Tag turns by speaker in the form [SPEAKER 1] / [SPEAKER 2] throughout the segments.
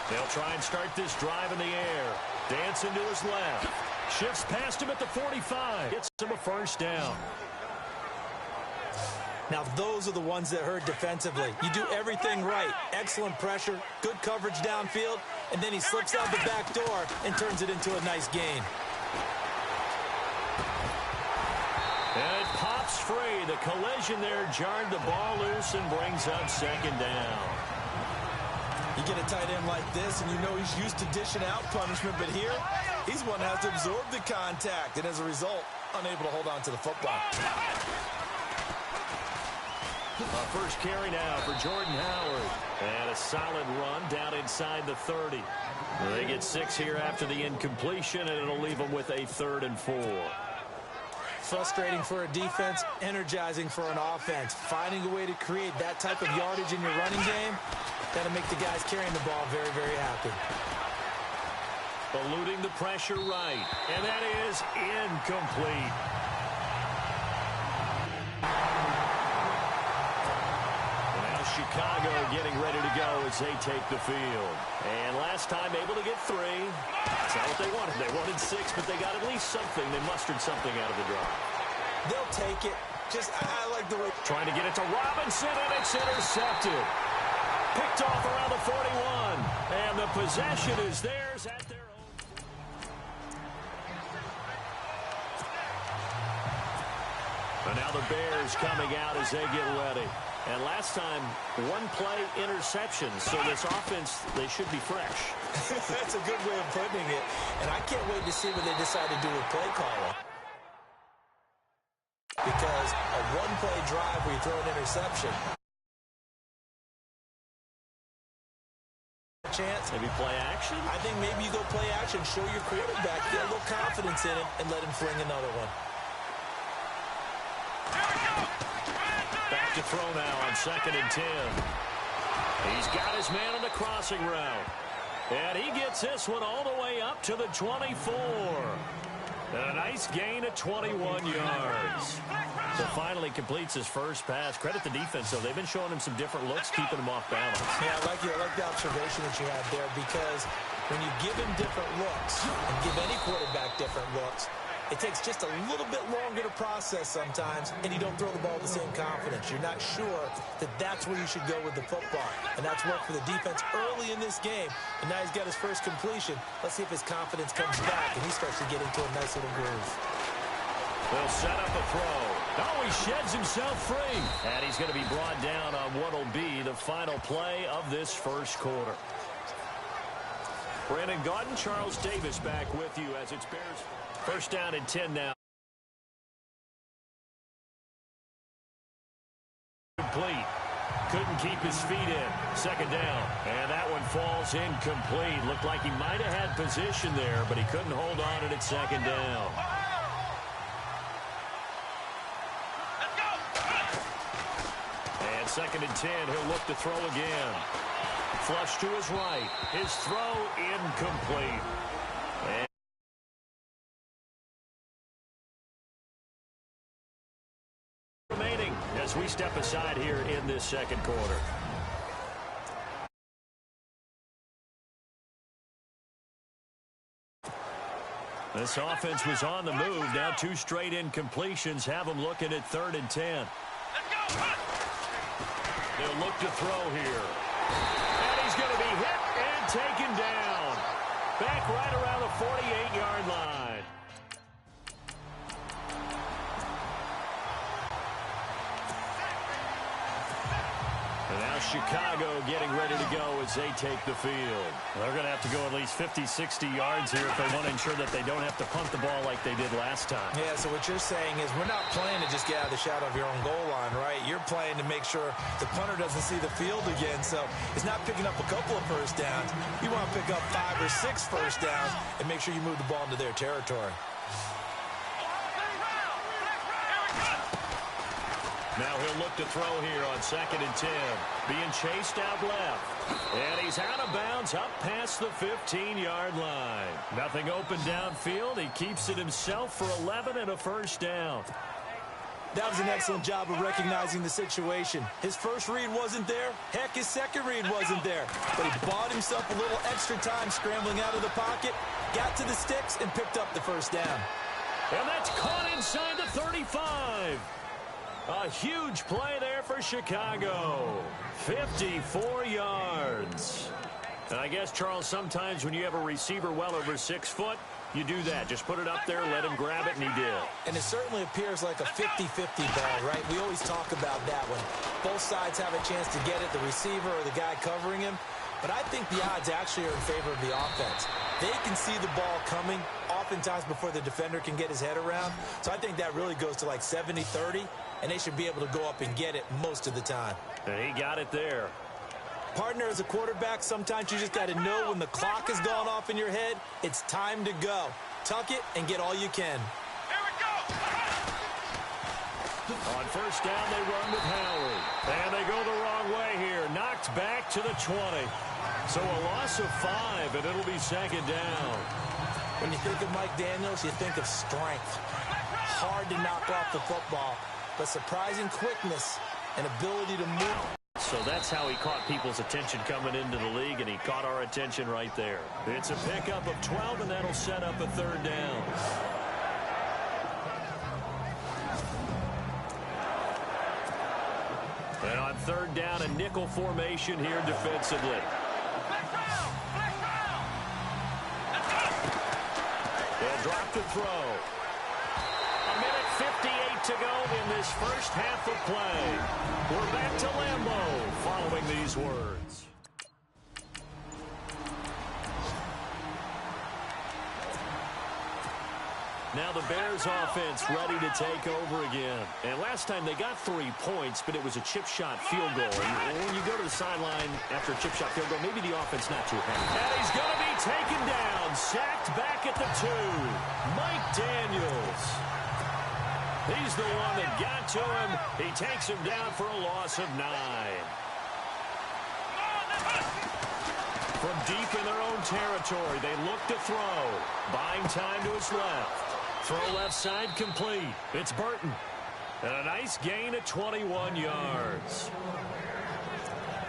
[SPEAKER 1] They'll try and start this drive in the air. Dancing to his left. Shifts past him at the 45. Gets him a first down.
[SPEAKER 2] Now, those are the ones that hurt defensively. You do everything right. Excellent pressure, good coverage downfield, and then he slips out the back door and turns it into a nice gain.
[SPEAKER 1] And it pops free. The collision there jarred the ball loose and brings up second down.
[SPEAKER 2] You get a tight end like this, and you know he's used to dishing out punishment, but here, he's one that has to absorb the contact, and as a result, unable to hold on to the football.
[SPEAKER 1] First carry now for Jordan Howard. And a solid run down inside the 30. They get 6 here after the incompletion, and it'll leave them with a 3rd and 4.
[SPEAKER 2] Frustrating for a defense, energizing for an offense. Finding a way to create that type of yardage in your running game, that'll make the guys carrying the ball very, very happy.
[SPEAKER 1] Eluding the pressure right, and that is incomplete. Now Chicago getting ready to go as they take the field. And last time able to get 3. That's not what they wanted. They wanted 6, but they got at least something. They mustered something out of the drive.
[SPEAKER 2] They'll take it. I like the way.
[SPEAKER 1] Trying to get it to Robinson, and it's intercepted. Picked off around the 41. And the possession is theirs at their own. And now the Bears coming out as they get ready. And last time, 1-play interception. So this offense, they should be fresh.
[SPEAKER 2] That's a good way of putting it. And I can't wait to see what they decide to do with play calling. Because a 1-play drive where you throw an interception. Chance.
[SPEAKER 1] Maybe play action?
[SPEAKER 2] I think maybe you go play action, show your quarterback, get a little confidence in it, and let him fling another one.
[SPEAKER 1] Back to throw now on 2nd and 10. He's got his man on the crossing route. And he gets this one all the way up to the 24. And a nice gain of 21 yards. So finally completes his first pass. Credit the defense, though. They've been showing him some different looks, keeping him off balance.
[SPEAKER 2] Yeah, I like the observation that you had there, because when you give him different looks and give any quarterback different looks, it takes just a little bit longer to process sometimes, and you don't throw the ball with the same confidence. You're not sure that that's where you should go with the football. And that's worked for the defense early in this game. And now he's got his first completion. Let's see if his confidence comes back and he starts to get into a nice little groove.
[SPEAKER 1] They'll set up a throw. Oh, he sheds himself free. And he's going to be brought down on what will be the final play of this first quarter. Brandon Gaudin, Charles Davis back with you as it's Bears. First down and 10 now. Complete. Couldn't keep his feet in. 2nd down. And that one falls incomplete. Looked like he might have had position there, but he couldn't hold on to it at 2nd down. And 2nd and 10. He'll look to throw again. Flush to his right. His throw incomplete. And remaining as we step aside here in this second quarter. This offense was on the move. Now 2 straight incompletions have them looking at 3rd and 10. They'll look to throw here. And he's going to be hit and taken down. Back right around the 48-yard line. And now Chicago getting ready to go as they take the field. They're going to have to go at least 50, 60 yards here if they want to ensure that they don't have to punt the ball like they did last time.
[SPEAKER 2] Yeah, so what you're saying is we're not playing to just get out of the shadow of your own goal line, right? You're playing to make sure the punter doesn't see the field again. So it's not picking up a couple of first downs. You want to pick up 5 or 6 first downs and make sure you move the ball into their territory.
[SPEAKER 1] Now he'll look to throw here on 2nd and 10. Being chased out left. And he's out of bounds up past the 15-yard line. Nothing open downfield. He keeps it himself for 11 and a first down.
[SPEAKER 2] That was an excellent job of recognizing the situation. His first read wasn't there. Heck, his second read wasn't there. But he bought himself a little extra time scrambling out of the pocket, got to the sticks, and picked up the first down.
[SPEAKER 1] And that's caught inside the 35. A huge play there for Chicago. 54 yards. And I guess, Charles, sometimes when you have a receiver well over 6 foot, you do that. Just put it up there, let him grab it, and he did.
[SPEAKER 2] And it certainly appears like a 50-50 ball, right? We always talk about that when both sides have a chance to get it, the receiver or the guy covering him. But I think the odds actually are in favor of the offense. They can see the ball coming oftentimes before the defender can get his head around. So I think that really goes to like 70-30, and they should be able to go up and get it most of the time.
[SPEAKER 1] And he got it there.
[SPEAKER 2] Partner, as a quarterback, sometimes you just got to know when the clock has gone off in your head, it's time to go. Tuck it and get all you can.
[SPEAKER 3] Here we go.
[SPEAKER 1] On first down, they run with Howard. And they go the wrong way here. Knocked back to the 20. So a loss of 5, and it'll be second down.
[SPEAKER 2] When you think of Mike Daniels, you think of strength. Hard to knock off the football, but surprising quickness and ability to move.
[SPEAKER 1] So that's how he caught people's attention coming into the league, and he caught our attention right there. It's a pickup of 12, and that'll set up a third down. And on third down, a nickel formation here defensively. And drop to throw. A minute 58 to go in this first half of play. We're back to Lambeau following these words. Now the Bears offense ready to take over again. And last time they got 3 points, but it was a chip shot field goal. And when you go to the sideline after a chip shot field goal, maybe the offense not too happy. And he's going to be taken down, sacked back at the 2. Mike Daniels. He's the one that got to him. He takes him down for a loss of 9. From deep in their own territory, they look to throw. Buying time to his left. Throw left side complete. It's Burton. And a nice gain of 21 yards.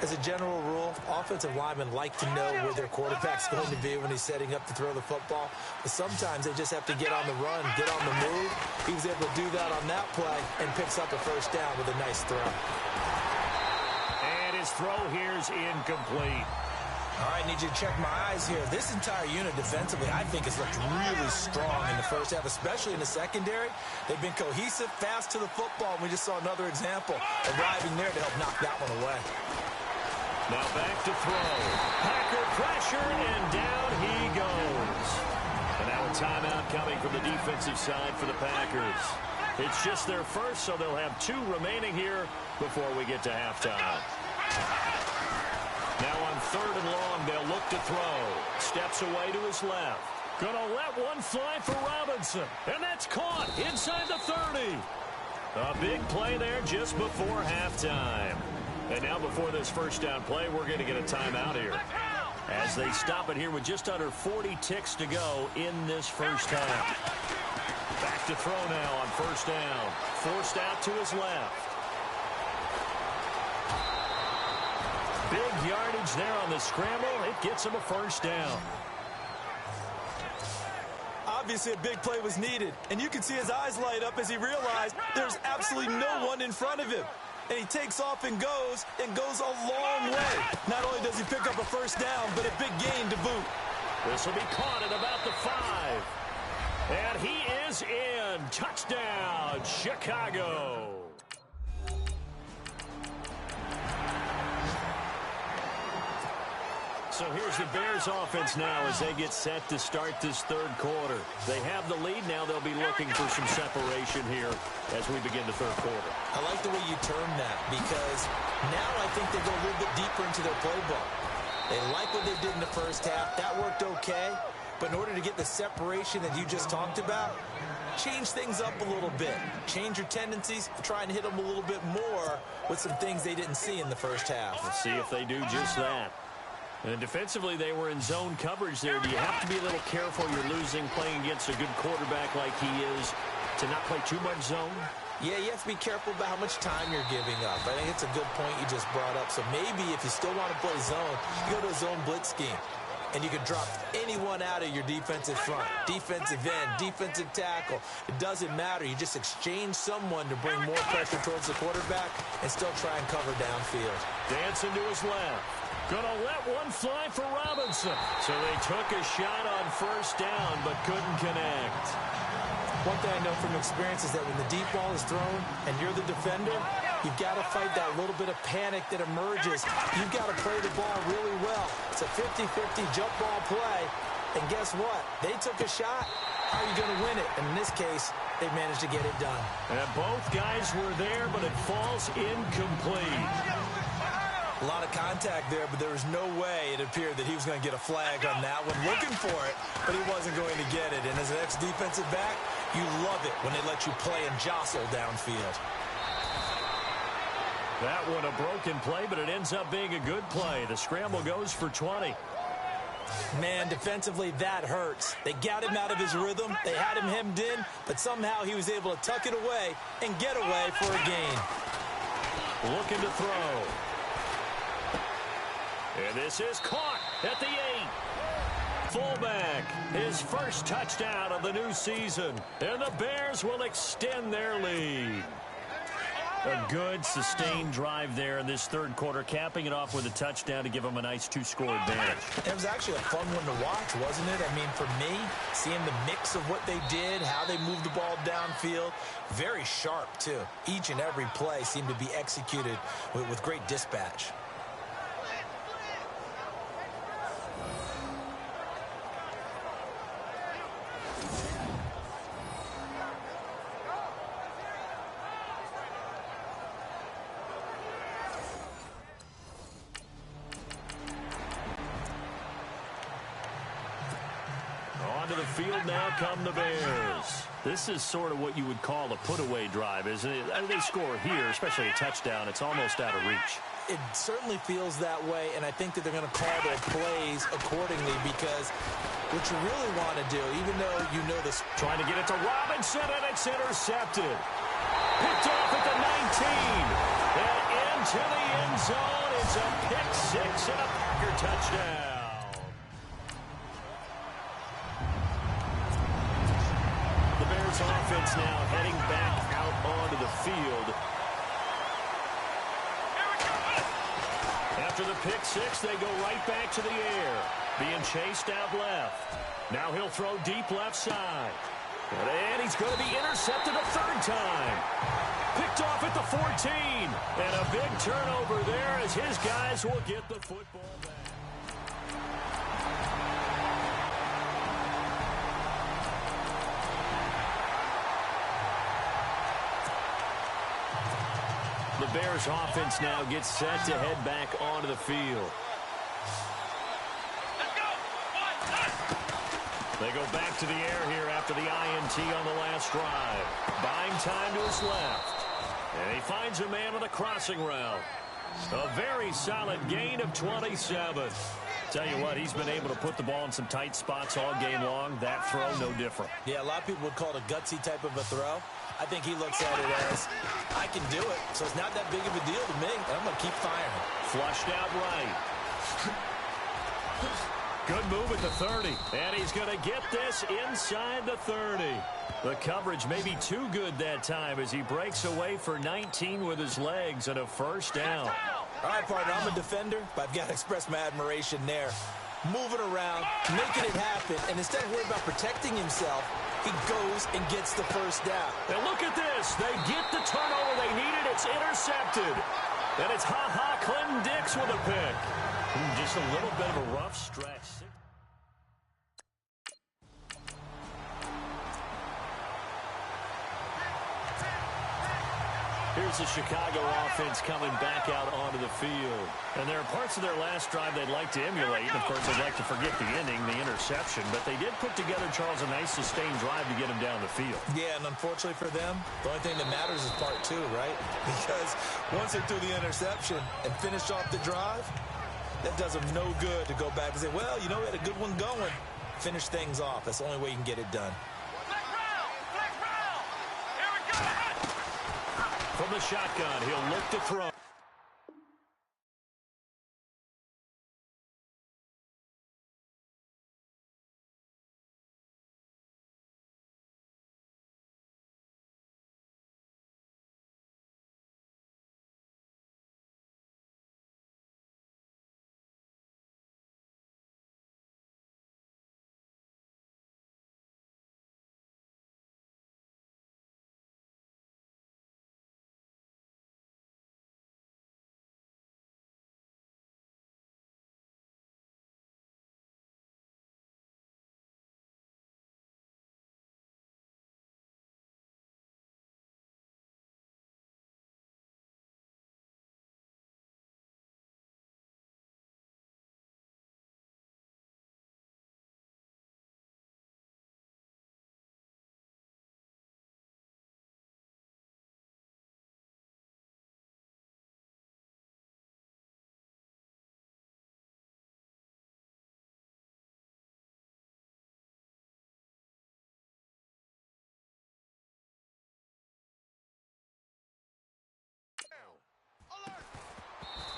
[SPEAKER 2] As a general rule, offensive linemen like to know where their quarterback's going to be when he's setting up to throw the football. But sometimes they just have to get on the run, get on the move. He was able to do that on that play and picks up a first down with a nice throw.
[SPEAKER 1] And his throw here is incomplete.
[SPEAKER 2] All right, need you to check my eyes here. This entire unit defensively, I think, has looked really strong in the first half, especially in the secondary. They've been cohesive, fast to the football, and we just saw another example arriving there to help knock that one away.
[SPEAKER 1] Now back to throw. Packer pressure, and down he goes. And now a timeout coming from the defensive side for the Packers. It's just their first, so they'll have 2 remaining here before we get to halftime. Now on third and long, they'll look to throw. Steps away to his left. Gonna let one fly for Robinson. And that's caught inside the 30. A big play there just before halftime. And now before this first down play, we're going to get a timeout here. As they stop it here with just under 40 ticks to go in this first half. Back to throw now on first down. Forced out to his left. Big yardage there on the scramble. It gets him a first down.
[SPEAKER 2] Obviously, a big play was needed, and you can see his eyes light up as he realized there's absolutely no one in front of him. And he takes off and goes a long way. Not only does he pick up a first down, but a big gain to boot.
[SPEAKER 1] This will be caught at about the 5. And he is in. Touchdown, Chicago. So here's the Bears offense now as they get set to start this third quarter. They have the lead. Now they'll be looking for some separation here as we begin the third quarter.
[SPEAKER 2] I like the way you term that because now I think they go a little bit deeper into their playbook. They like what they did in the first half. That worked okay. But in order to get the separation that you just talked about, change things up a little bit. Change your tendencies. Try and hit them a little bit more with some things they didn't see in the first half.
[SPEAKER 1] We'll see if they do just that. And defensively, they were in zone coverage there. Do you have to be a little careful? You're losing playing against a good quarterback like he is to not play too much zone?
[SPEAKER 2] Yeah, you have to be careful about how much time you're giving up. I think it's a good point you just brought up. So maybe if you still want to play zone, you go to a zone blitz scheme. And you can drop anyone out of your defensive front. Defensive end, defensive tackle. It doesn't matter. You just exchange someone to bring more pressure towards the quarterback and still try and cover downfield.
[SPEAKER 1] Dancing to his left. Gonna let one fly for Robinson. So they took a shot on first down but couldn't connect.
[SPEAKER 2] One thing I know from experience is that when the deep ball is thrown and you're the defender, you've got to fight that little bit of panic that emerges. You've got to play the ball really well. It's a 50-50 jump ball play. And guess what? They took a shot. How are you going to win it? And in this case, they managed to get it done.
[SPEAKER 1] And both guys were there, but it falls incomplete.
[SPEAKER 2] A lot of contact there, but there was no way it appeared that he was going to get a flag on that one. Looking for it, but he wasn't going to get it. And as an ex-defensive back, you love it when they let you play and jostle downfield.
[SPEAKER 1] That one a broken play, but it ends up being a good play. The scramble goes for 20.
[SPEAKER 2] Man, defensively, that hurts. They got him out of his rhythm. They had him hemmed in, but somehow he was able to tuck it away and get away for a gain.
[SPEAKER 1] Looking to throw. And this is caught at the 8. Fullback, his first touchdown of the new season. And the Bears will extend their lead. A good, sustained drive there in this third quarter, capping it off with a touchdown to give them a nice 2-score advantage.
[SPEAKER 2] It was actually a fun one to watch, wasn't it? I mean, for me, seeing the mix of what they did, how they moved the ball downfield, very sharp, too. Each and every play seemed to be executed with great dispatch.
[SPEAKER 1] To the field now come the Bears. This is sort of what you would call a put-away drive, isn't it? They score here, especially a touchdown. It's almost out of reach.
[SPEAKER 2] It certainly feels that way, and I think that they're going to call their plays accordingly because what you really want to do, even though you know this.
[SPEAKER 1] Trying to get it to Robinson, and it's intercepted. Picked off at the 19. And into the end zone. It's a pick six and a Packer touchdown. Offense now heading back out onto the field. After the pick six, they go right back to the air. Being chased out left. Now he'll throw deep left side. And he's going to be intercepted a third time. Picked off at the 14. And a big turnover there as his guys will get the football back. The Bears offense now gets set to head back onto the field. They go back to the air here after the INT on the last drive. Buying time to his left. And he finds a man on the crossing route. A very solid gain of 27. Tell you what, he's been able to put the ball in some tight spots all game long. That throw, no different.
[SPEAKER 2] Yeah, a lot of people would call it a gutsy type of a throw. I think he looks at it as, I can do it, so it's not that big of a deal to me, and I'm going to keep firing.
[SPEAKER 1] Flushed out right. Good move at the 30, and he's going to get this inside the 30. The coverage may be too good that time as he breaks away for 19 with his legs and a first down.
[SPEAKER 2] All right, partner, I'm a defender, but I've got to express my admiration there. Moving around, making it happen, and instead of worrying about protecting himself, he goes and gets the first down.
[SPEAKER 1] And look at this. They get the turnover they needed. It's intercepted. And it's Clinton Dix with a pick. Just a little bit of a rough stretch. Here's the Chicago offense coming back out onto the field. And there are parts of their last drive they'd like to emulate. And, of course, they'd like to forget the ending, the interception. But they did put together, Charles, a nice sustained drive to get him down the field.
[SPEAKER 2] Yeah, and unfortunately for them, the only thing that matters is part two, right? Because once they threw the interception and finished off the drive, that does them no good to go back and say, well, you know, we had a good one going. Finish things off. That's the only way you can get it done.
[SPEAKER 1] From the shotgun, he'll look to throw.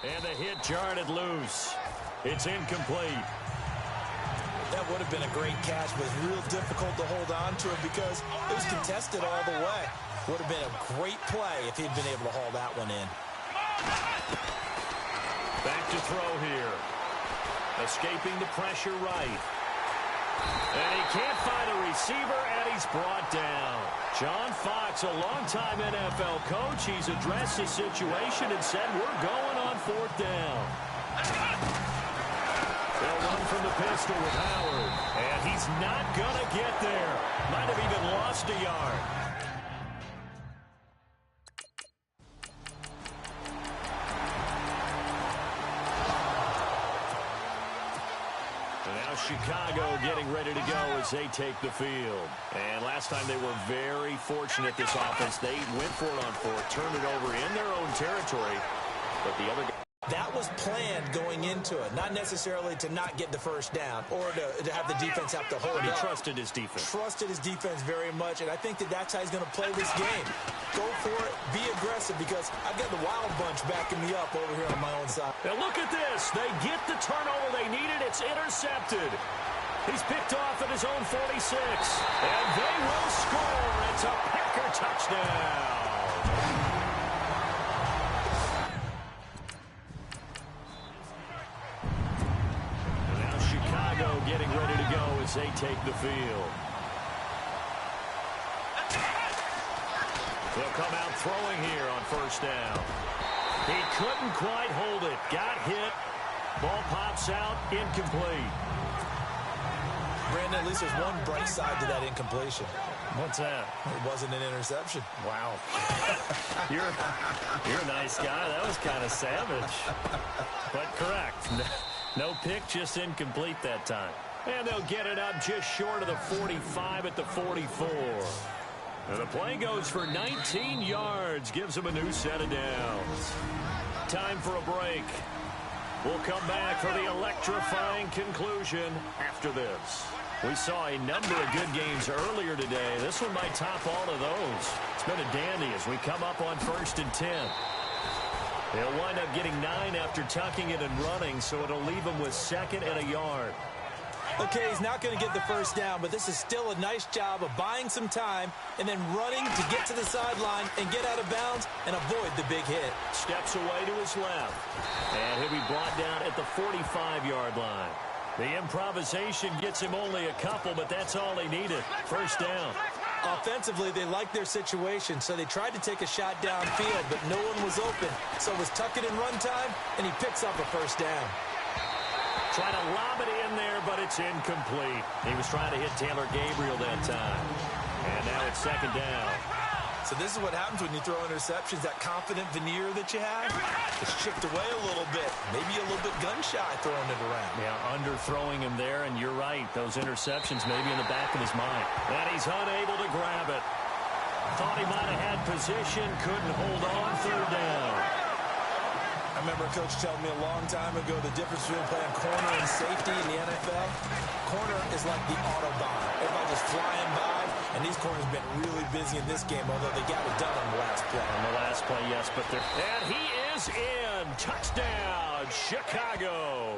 [SPEAKER 1] And the hit jarred it loose. It's incomplete.
[SPEAKER 2] That would have been a great catch, but real difficult to hold on to it because it was contested all the way. Would have been a great play if he'd been able to haul that one in.
[SPEAKER 1] Back to throw here. Escaping the pressure right. And he can't find a receiver, and he's brought down. John Fox, a longtime NFL coach, he's addressed the situation and said, we're going on fourth down. They'll run from the pistol with Howard, and he's not going to get there. Might have even lost a yard. Chicago getting ready to go as they take the field. And last time they were very fortunate, this offense. They went for it on fourth, turned it over in their own territory. But the other guy...
[SPEAKER 2] That was planned going into it, not necessarily to not get the first down or to have the defense have to hold
[SPEAKER 1] But he
[SPEAKER 2] up.
[SPEAKER 1] trusted his defense.
[SPEAKER 2] Trusted his defense very much, and I think that's how he's going to play this game. Go for it, be aggressive, because I've got the wild bunch backing me up over here on my own side.
[SPEAKER 1] Now look at this. They get the turnover they needed. It's intercepted. He's picked off at his own 46. And they will score. It's a Packer touchdown. Getting ready to go as they take the field. They'll come out throwing here on first down. He couldn't quite hold it. Got hit. Ball pops out. Incomplete.
[SPEAKER 2] Brandon, at least there's one bright side to that incompletion.
[SPEAKER 1] What's that?
[SPEAKER 2] It wasn't an interception.
[SPEAKER 1] Wow. You're a nice guy. That was kind of savage. But correct. No pick, just incomplete that time. And they'll get it up just short of the 45 at the 44. And the play goes for 19 yards, gives them a new set of downs. Time for a break. We'll come back for the electrifying conclusion after this. We saw a number of good games earlier today. This one might top all of those. It's been a dandy as we come up on 1st and 10. They'll wind up getting 9 after tucking it and running, so it'll leave them with 2nd and a yard.
[SPEAKER 2] Okay, he's not going to get the first down, but this is still a nice job of buying some time and then running to get to the sideline and get out of bounds and avoid the big hit.
[SPEAKER 1] Steps away to his left. And he'll be brought down at the 45-yard line. The improvisation gets him only a couple, but that's all he needed. First down.
[SPEAKER 2] Offensively, they liked their situation, so they tried to take a shot downfield, but no one was open. So it was tuck it in run time, and he picks up a first down.
[SPEAKER 1] Trying to lob it in there, but it's incomplete. He was trying to hit Taylor Gabriel that time. And now it's 2nd down.
[SPEAKER 2] So this is what happens when you throw interceptions. That confident veneer that you have, it's chipped away a little bit. Maybe a little bit gun-shy throwing it around.
[SPEAKER 1] Yeah, underthrowing him there, and you're right. Those interceptions maybe in the back of his mind. And he's unable to grab it. Thought he might have had position, couldn't hold on. 3rd down.
[SPEAKER 2] I remember a coach telling me a long time ago the difference between playing corner and safety in the NFL. Corner is like the Autobahn. Everybody just flying by. And these corners have been really busy in this game, although they got it done on the last play.
[SPEAKER 1] On the last play, yes, but they're... And he is in. Touchdown, Chicago.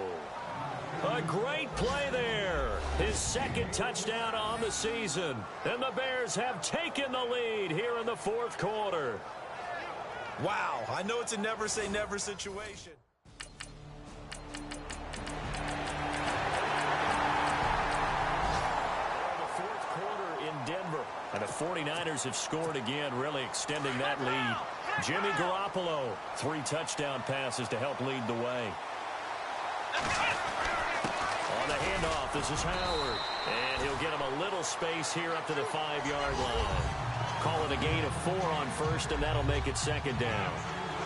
[SPEAKER 1] A great play there. His second touchdown on the season. And the Bears have taken the lead here in the fourth quarter.
[SPEAKER 2] Wow, I know it's a never-say-never situation.
[SPEAKER 1] Denver. And the 49ers have scored again, really extending that lead. Jimmy Garoppolo, 3 touchdown passes to help lead the way. On the handoff, this is Howard. And he'll get him a little space here up to the 5-yard line. Call it a gain of 4 on first, and that'll make it second down.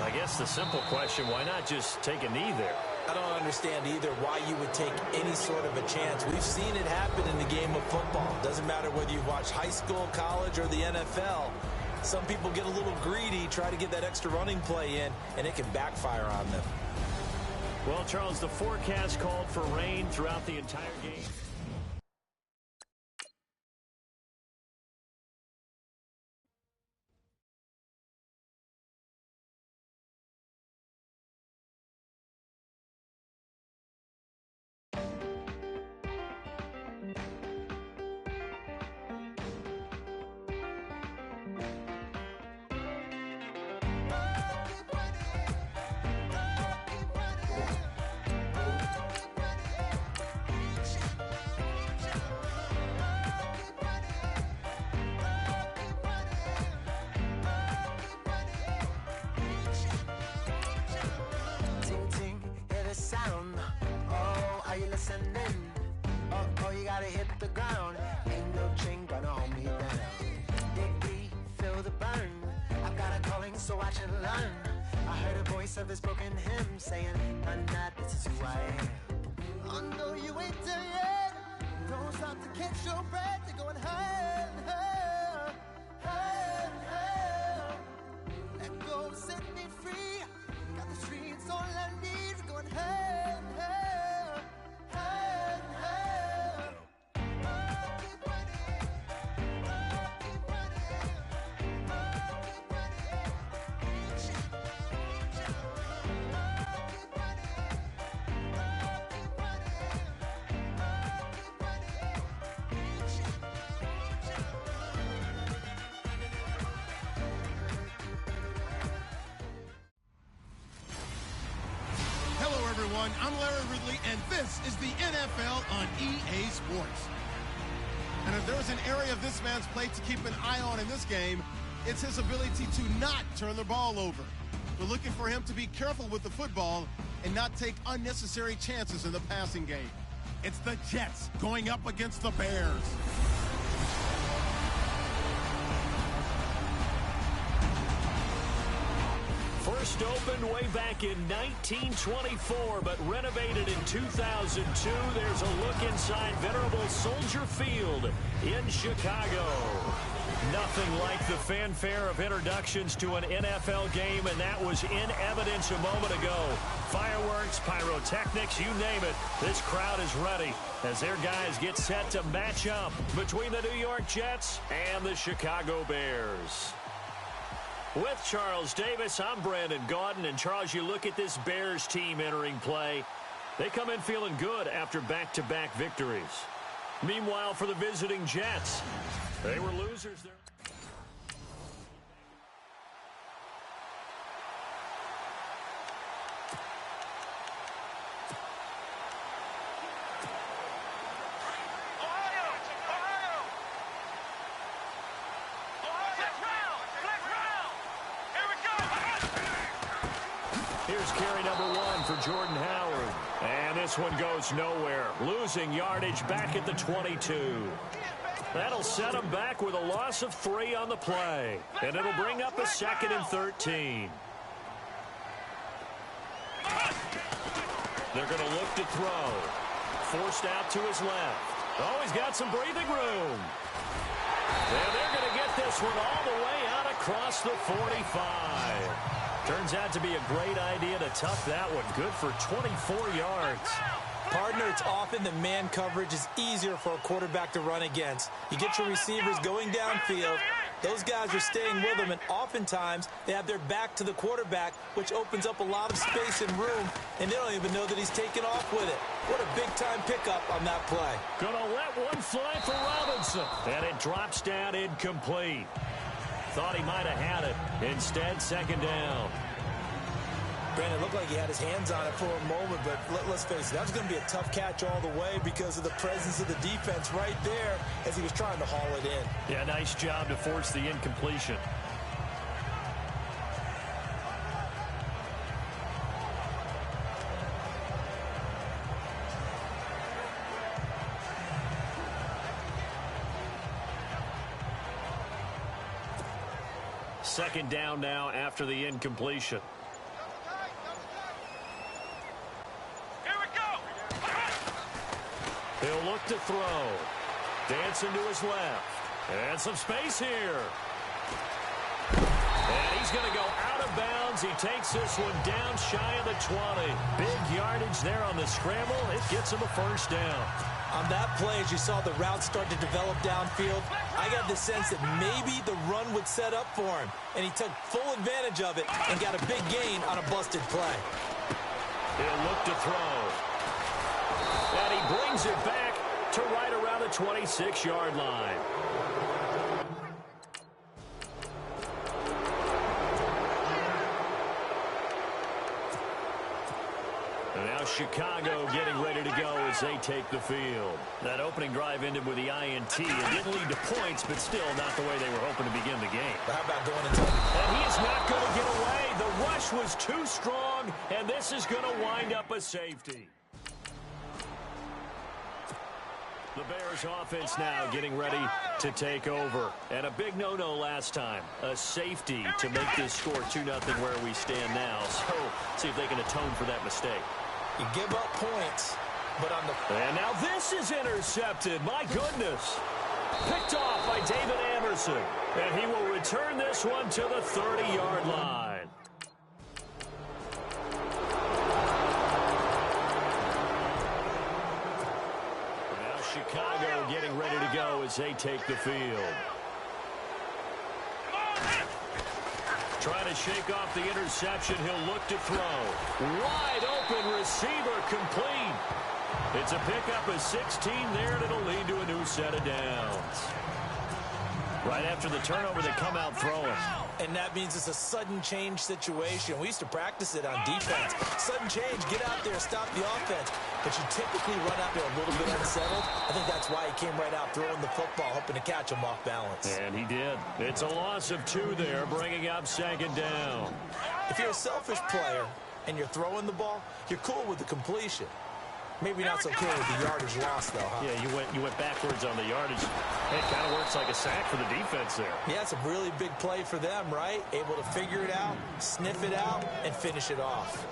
[SPEAKER 1] I guess the simple question, why not just take a knee there?
[SPEAKER 2] I don't understand either why you would take any sort of a chance. We've seen it happen in the game of football. Doesn't matter whether you watch high school, college, or the NFL. Some people get a little greedy, try to get that extra running play in, and it can backfire on them.
[SPEAKER 1] Well, Charles, the forecast called for rain throughout the entire game.
[SPEAKER 3] Oh, you gotta hit the ground. Ain't no chain gonna hold me down. Dig deep, feel the burn. I've got a calling, so watch and learn. I heard a voice of his broken hymn saying, "I'm not, this is who I am." I know you ain't there yet. Don't stop to catch your breath. You're going higher, higher, higher, higher. Let go, set me free. Got the streets all I need. Going higher, higher, higher, higher.
[SPEAKER 4] Everyone, I'm Larry Ridley, and this is the NFL on EA Sports. And if there's an area of this man's play to keep an eye on in this game, it's his ability to not turn the ball over. We're looking for him to be careful with the football and not take unnecessary chances in the passing game. It's the Jets going up against the Bears.
[SPEAKER 1] First opened way back in 1924, but renovated in 2002. There's a look inside venerable Soldier Field in Chicago. Nothing like the fanfare of introductions to an NFL game, and that was in evidence a moment ago. Fireworks, pyrotechnics, you name it. This crowd is ready as their guys get set to match up between the New York Jets and the Chicago Bears. With Charles Davis, I'm Brandon Gaudin. And Charles, you look at this Bears team entering play. They come in feeling good after back-to-back victories. Meanwhile, for the visiting Jets, they were losers there. Here's carry number 1 for Jordan Howard. And this one goes nowhere. Losing yardage back at the 22. That'll set them back with a loss of 3 on the play. And it'll bring up a 2nd and 13. They're going to look to throw. Forced out to his left. Oh, he's got some breathing room. And they're going to get this one all the way out across the 45. Turns out to be a great idea to tuck that one. Good for 24 yards.
[SPEAKER 2] Partner, it's often the man coverage is easier for a quarterback to run against. You get your receivers going downfield. Those guys are staying with them, and oftentimes they have their back to the quarterback, which opens up a lot of space and room, and they don't even know that he's taken off with it. What a big-time pickup on that play.
[SPEAKER 1] Gonna let one fly for Robinson, and it drops down incomplete. Thought he might have had it. Instead, second down.
[SPEAKER 2] Brandon, it looked like he had his hands on it for a moment, but let's face it, that was going to be a tough catch all the way because of the presence of the defense right there as he was trying to haul it in.
[SPEAKER 1] Yeah, nice job to force the incompletion. Second down now after the incompletion. He'll look to throw. Dancing to his left. And some space here. And he's going to go out of bounds. He takes this one down shy of the 20. Big yardage there on the scramble. It gets him a first down.
[SPEAKER 2] On that play, as you saw the route start to develop downfield, I got the sense that maybe the run would set up for him. And he took full advantage of it and got a big gain on a busted play.
[SPEAKER 1] He'll look to throw. And he brings it back to right around the 26-yard line. And now Chicago getting ready to go as they take the field. That opening drive ended with the INT. It didn't lead to points, but still not the way they were hoping to begin the game.
[SPEAKER 2] But how about going into it?
[SPEAKER 1] And he is not going to get away. The rush was too strong, and this is going to wind up a safety. The Bears offense now getting ready to take over. And a big no-no last time. A safety to make this score 2-0 where we stand now. So, see if they can atone for that mistake.
[SPEAKER 2] You give up points, but on the...
[SPEAKER 1] And now this is intercepted. My goodness. Picked off by David Anderson. And he will return this one to the 30-yard line. Chicago getting ready to go as they take the field. Trying to shake off the interception. He'll look to throw. Wide open receiver complete. It's a pickup of 16 there, and it'll lead to a new set of downs. Right after the turnover, they come out throwing.
[SPEAKER 2] And that means it's a sudden change situation. We used to practice it on defense. Sudden change, get out there, stop the offense. But you typically run out there a little bit unsettled. I think that's why he came right out throwing the football, hoping to catch him off balance.
[SPEAKER 1] And he did. It's a loss of 2 there, bringing up second down.
[SPEAKER 2] If you're a selfish player and you're throwing the ball, you're cool with the completion. Maybe not so cool with the yardage loss, though, huh?
[SPEAKER 1] Yeah, you went backwards on the yardage. It kind of works like a sack for the defense there.
[SPEAKER 2] Yeah, it's a really big play for them, right? Able to figure it out, sniff it out, and finish it off.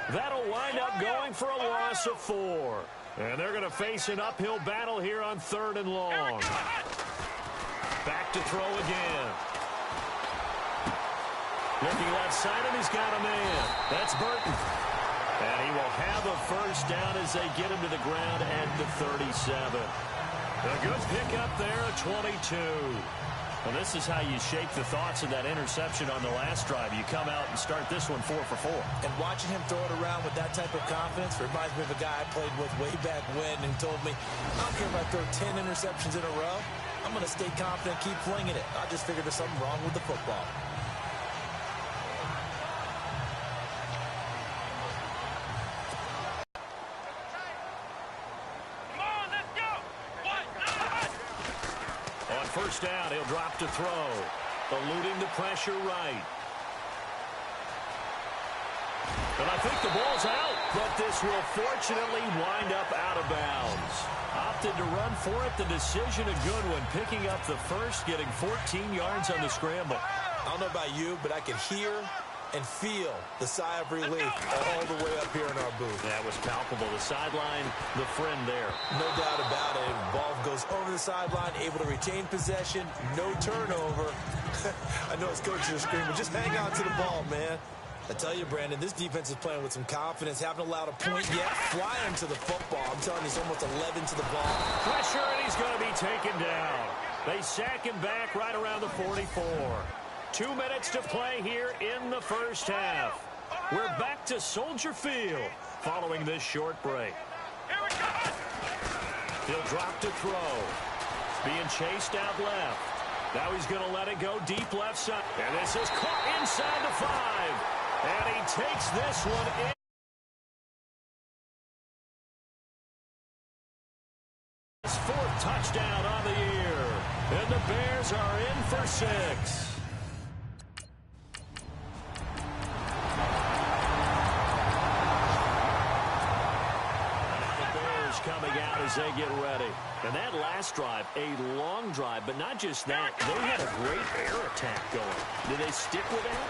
[SPEAKER 1] That'll wind up going for a loss of 4. And they're going to face an uphill battle here on 3rd and long. Back to throw again. Looking left side, and he's got a man. That's Burton. And he will have a first down as they get him to the ground at the 37. A good pickup there at 22. Well, this is how you shake the thoughts of that interception on the last drive. You come out and start this one 4 for 4.
[SPEAKER 2] And watching him throw it around with that type of confidence reminds me of a guy I played with way back when and told me, I don't care if I throw 10 interceptions in a row. I'm going to stay confident, keep flinging it. I just figured there's something wrong with the football.
[SPEAKER 1] First down, he'll drop to throw. Eluding the pressure right. But I think the ball's out. But this will fortunately wind up out of bounds. Opted to run for it. The decision a good one. Picking up the first, getting 14 yards on the scramble.
[SPEAKER 2] I don't know about you, but I can hear and feel the sigh of relief all the way up here in our booth.
[SPEAKER 1] That was palpable. The sideline, the friend there.
[SPEAKER 2] No doubt about it. Ball goes over the sideline, able to retain possession, no turnover. I know his coaches are screaming, just hang on to the ball, man. I tell you, Brandon, this defense is playing with some confidence. Haven't allowed a point yet. Flying to the football. I'm telling you, it's almost 11 to the ball.
[SPEAKER 1] Pressure, and he's going to be taken down. They sack him back right around the 44. 2 minutes to play here in the first half. We're back to Soldier Field following this short break. He'll drop to throw. Being chased out left. Now he's going to let it go deep left side. And this is caught inside the 5. And he takes this one in. His 4th touchdown on the year. And the Bears are in for 6. Coming out as they get ready. And that last drive, a long drive, but not just that. They had a great air attack going. Do they stick with that?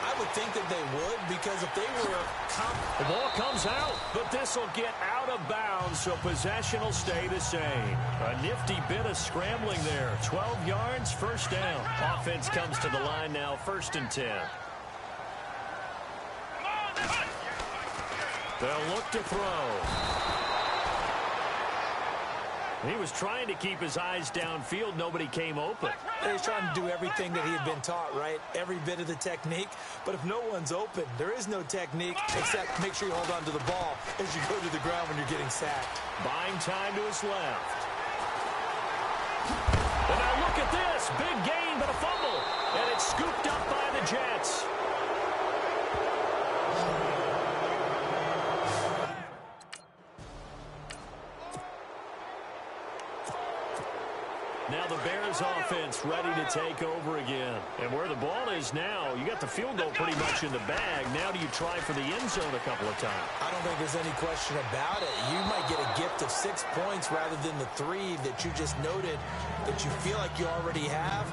[SPEAKER 2] I would think that they would, because if they were...
[SPEAKER 1] The ball comes out, but this will get out of bounds, so possession will stay the same. A nifty bit of scrambling there. 12 yards, first down. Offense comes to the line now, 1st and 10. They'll look to throw. He was trying to keep his eyes downfield. Nobody came open.
[SPEAKER 2] He's trying to do everything that he had been taught, right? Every bit of the technique. But if no one's open, there is no technique except make sure you hold on to the ball as you go to the ground when you're getting sacked.
[SPEAKER 1] Buying time to his left. And now look at this. Big gain, but a fumble. And it's scooped up by the Jets. Now the Bears offense ready to take over again. And where the ball is now, you got the field goal pretty much in the bag. Now do you try for the end zone a couple of times?
[SPEAKER 2] I don't think there's any question about it. You might get a gift of 6 points rather than the 3 that you just noted that you feel like you already have.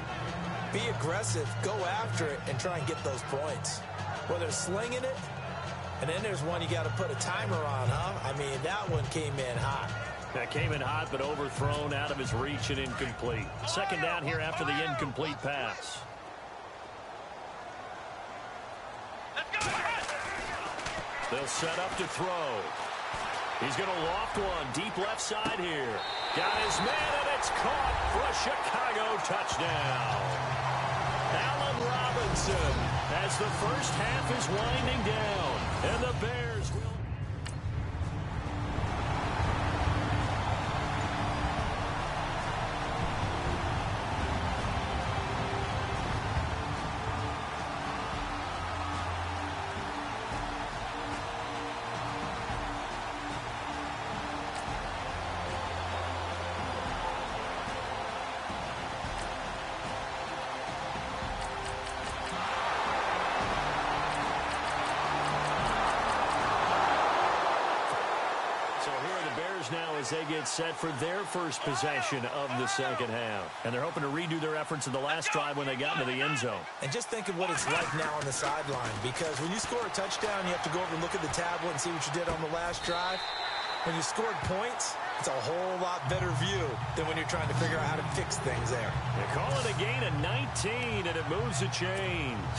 [SPEAKER 2] Be aggressive, go after it, and try and get those points. Whether it's slinging it, and then there's one you got to put a timer on, huh? I mean, that one came in hot.
[SPEAKER 1] That came in hot, but overthrown out of his reach and incomplete. 2nd down here after the incomplete pass. They'll set up to throw. He's going to loft one deep left side here. Got his man, and it's caught for a Chicago touchdown. Allen Robinson as the first half is winding down, and the Bears will... now as they get set for their first possession of the second half. And they're hoping to redo their efforts in the last drive when they got into the end zone.
[SPEAKER 2] And just think of what it's like now on the sideline, because when you score a touchdown, you have to go over and look at the tablet and see what you did on the last drive. When you scored points, it's a whole lot better view than when you're trying to figure out how to fix things there.
[SPEAKER 1] They call it a gain of 19, and it moves the chains.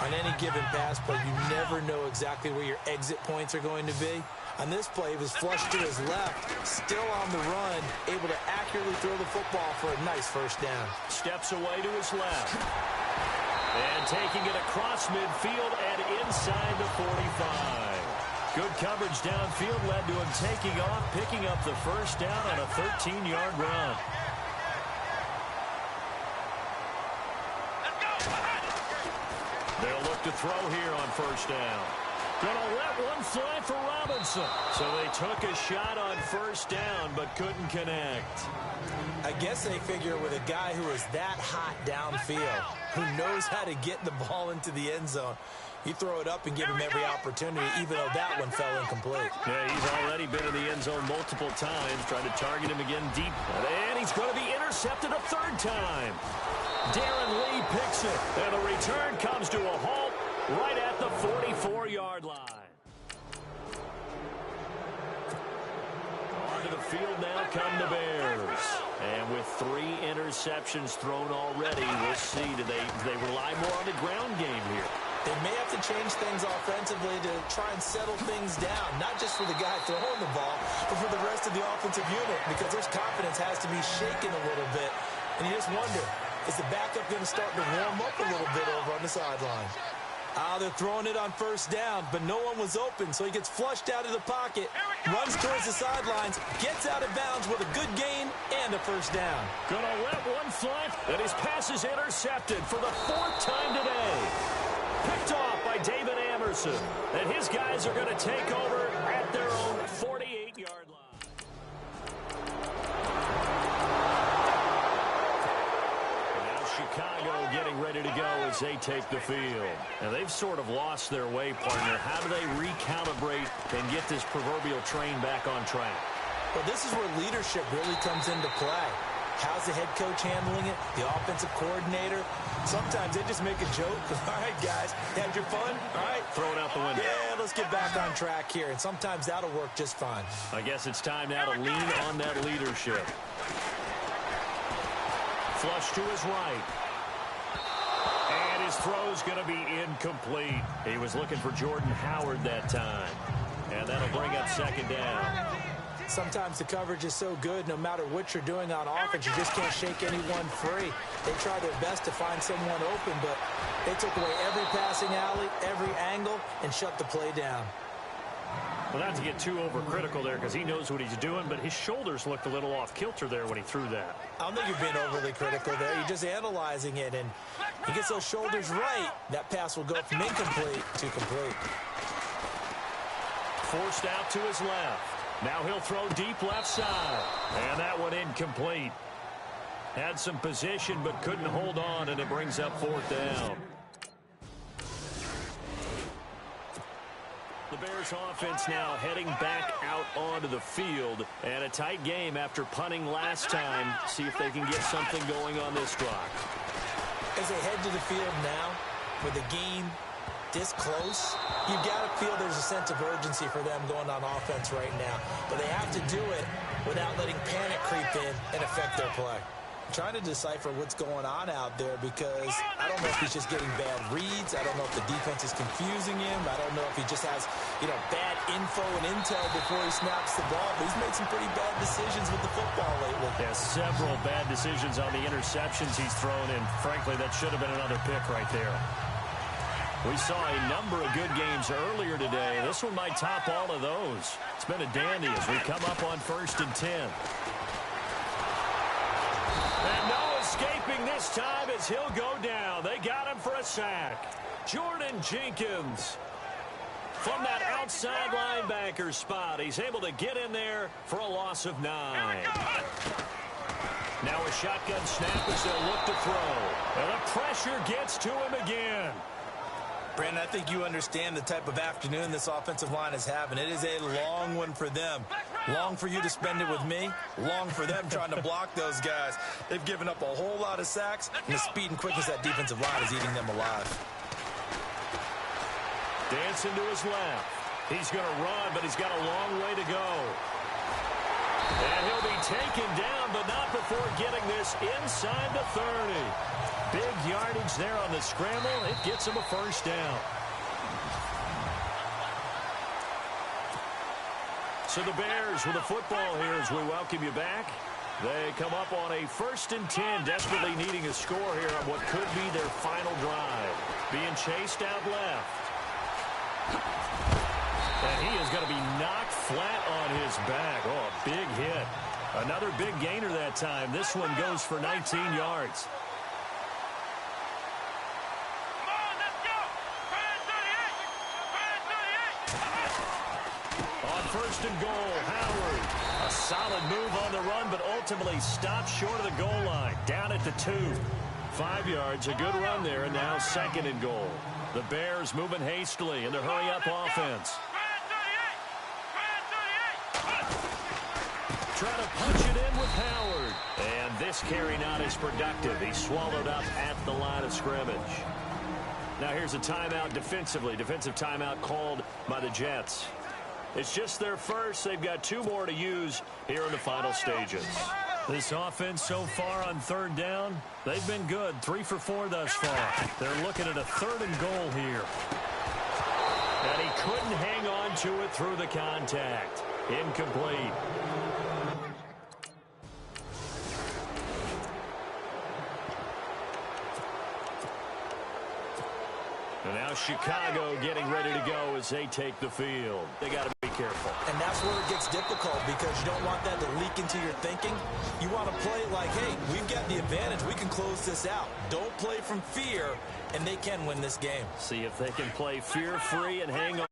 [SPEAKER 2] On any given pass play, you never know exactly where your exit points are going to be. On this play, he was flushed to his left, still on the run, able to accurately throw the football for a nice first down.
[SPEAKER 1] Steps away to his left. And taking it across midfield and inside the 45. Good coverage downfield led to him taking off, picking up the first down on a 13-yard run. They'll look to throw here on first down. Gonna let one fly for Robinson. So they took a shot on first down, but couldn't connect.
[SPEAKER 2] I guess they figure with a guy who is that hot downfield, who knows how to get the ball into the end zone, you throw it up and give him every opportunity, even though that one fell incomplete.
[SPEAKER 1] Yeah, he's already been in the end zone multiple times, trying to target him again deep. And he's going to be intercepted a 3rd time. Darren Lee picks it, and the return comes to a halt right at the 44-yard line. Onto the field now come the Bears. And with 3 interceptions thrown already, we'll see. Do they rely more on the ground game here?
[SPEAKER 2] They may have to change things offensively to try and settle things down, not just for the guy throwing the ball, but for the rest of the offensive unit, because their confidence has to be shaken a little bit. And you just wonder, is the backup going to start to warm up a little bit over on the sideline? They're throwing it on first down, but no one was open, so he gets flushed out of the pocket, runs towards the sidelines, gets out of bounds with a good gain and a first down.
[SPEAKER 1] Gonna let one fly, and his pass is intercepted for the 4th time today. Picked off by David Amerson, and his guys are going to take over at their own 48-yard line. Chicago getting ready to go as they take the field. And they've sort of lost their way, partner. How do they recalibrate and get this proverbial train back on track?
[SPEAKER 2] Well, this is where leadership really comes into play. How's the head coach handling it? The offensive coordinator? Sometimes they just make a joke. All right, guys, had your fun? All right.
[SPEAKER 1] Throw it out the window.
[SPEAKER 2] Yeah, let's get back on track here. And sometimes that'll work just fine.
[SPEAKER 1] I guess it's time now to lean on that leadership. Flush to his right. And his throw's going to be incomplete. He was looking for Jordan Howard that time. And that'll bring up second down.
[SPEAKER 2] Sometimes the coverage is so good, no matter what you're doing on offense, you just can't shake anyone free. They try their best to find someone open, but they took away every passing alley, every angle, and shut the play down.
[SPEAKER 1] Well, not to get too overcritical there because he knows what he's doing, but his shoulders looked a little off kilter there when he threw that.
[SPEAKER 2] I don't think you're being overly critical there. You're just analyzing it, and he gets those shoulders right. That pass will go from incomplete to complete.
[SPEAKER 1] Forced out to his left. Now he'll throw deep left side. And that one incomplete. Had some position but couldn't hold on, and it brings up 4th down. The Bears offense now heading back out onto the field, and a tight game after punting last time. See if they can get something going on this drive.
[SPEAKER 2] As they head to the field now, with a game this close, you've got to feel there's a sense of urgency for them going on offense right now. But they have to do it without letting panic creep in and affect their play. I'm trying to decipher what's going on out there because I don't know if he's just getting bad reads. I don't know if the defense is confusing him. I don't know if he just has, bad info and intel before he snaps the ball. But he's made some pretty bad decisions with the football lately.
[SPEAKER 1] Yeah, several bad decisions on the interceptions he's thrown, and frankly, that should have been another pick right there. We saw a number of good games earlier today. This one might top all of those. It's been a dandy as we come up on 1st and 10. And no escaping this time as he'll go down. They got him for a sack. Jordan Jenkins from that outside linebacker spot. He's able to get in there for a loss of 9. Now a shotgun snap as they'll look to throw. And the pressure gets to him again.
[SPEAKER 2] Brandon, I think you understand the type of afternoon this offensive line is having. It is a long one for them. Long for you to spend it with me. Long for them trying to block those guys. They've given up a whole lot of sacks, and the speed and quickness of that defensive line is eating them alive.
[SPEAKER 1] Dancing to his left. He's going to run, but he's got a long way to go. And he'll be taken down, but not before getting this inside the 30. Big yardage there on the scramble. It gets him a first down. So the Bears with the football here as we welcome you back. They come up on a 1st and 10, desperately needing a score here on what could be their final drive. Being chased out left. And he is going to be knocked flat on his back. Oh, a big hit. Another big gainer that time. This one goes for 19 yards. On 1st and goal, Howard. A solid move on the run, but ultimately stopped short of the goal line. Down at the 2. 5 yards, a good run there, and now 2nd and goal. The Bears moving hastily in the hurry-up offense. Trying to punch it in with Howard. And this carry not as productive. He's swallowed up at the line of scrimmage. Now here's a timeout defensively. Defensive timeout called by the Jets. It's just their first. They've got 2 more to use here in the final stages. This offense so far on third down, they've been good. 3 for 4 thus far. They're looking at a 3rd and goal here. And he couldn't hang on to it through the contact. Incomplete. And now Chicago getting ready to go as they take the field. They got to be careful.
[SPEAKER 2] And that's where it gets difficult because you don't want that to leak into your thinking. You want to play like, hey, we've got the advantage. We can close this out. Don't play from fear, and they can win this game.
[SPEAKER 1] See if they can play fear-free and hang on.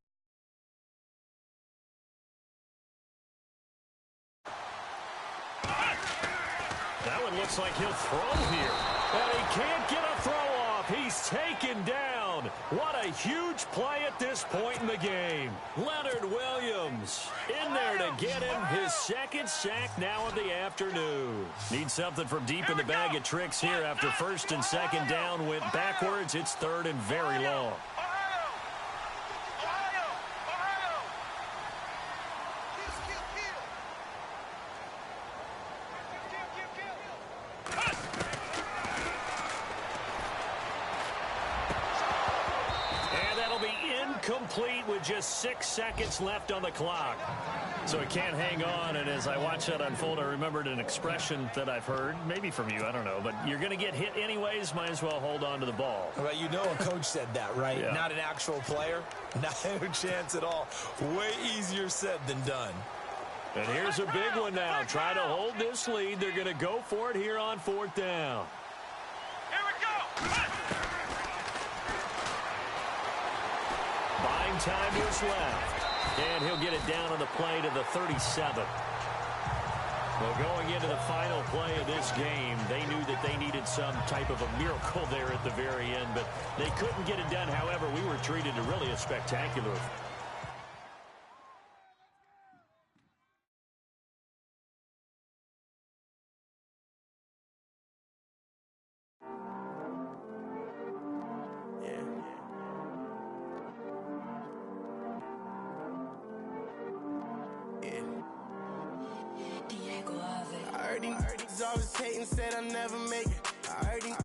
[SPEAKER 1] That one looks like he'll throw here. And he can't get a throw off. He's taken down. What a huge play at this point in the game. Leonard Williams in there to get him his 2nd sack now of the afternoon. Needs something from deep in the bag of tricks here after 1st and 2nd down went backwards. It's 3rd and very long. Complete with just 6 seconds left on the clock. So he can't hang on, and as I watch that unfold, I remembered an expression that I've heard, maybe from you, I don't know, but you're going to get hit anyways, might as well hold on to the ball.
[SPEAKER 2] Well, you know a coach said that, right?
[SPEAKER 1] Yeah.
[SPEAKER 2] Not an actual player. No chance at all. Way easier said than done.
[SPEAKER 1] And here's a big one now. Try to hold this lead. They're going to go for it here on 4th down.
[SPEAKER 5] Here we go.
[SPEAKER 1] Buying time is left. And he'll get it down on the play to the 37. Well, going into the final play of this game, they knew that they needed some type of a miracle there at the very end, but they couldn't get it done. However, we were treated to really a spectacular
[SPEAKER 3] I heard these always hating, said I never make it. I heard these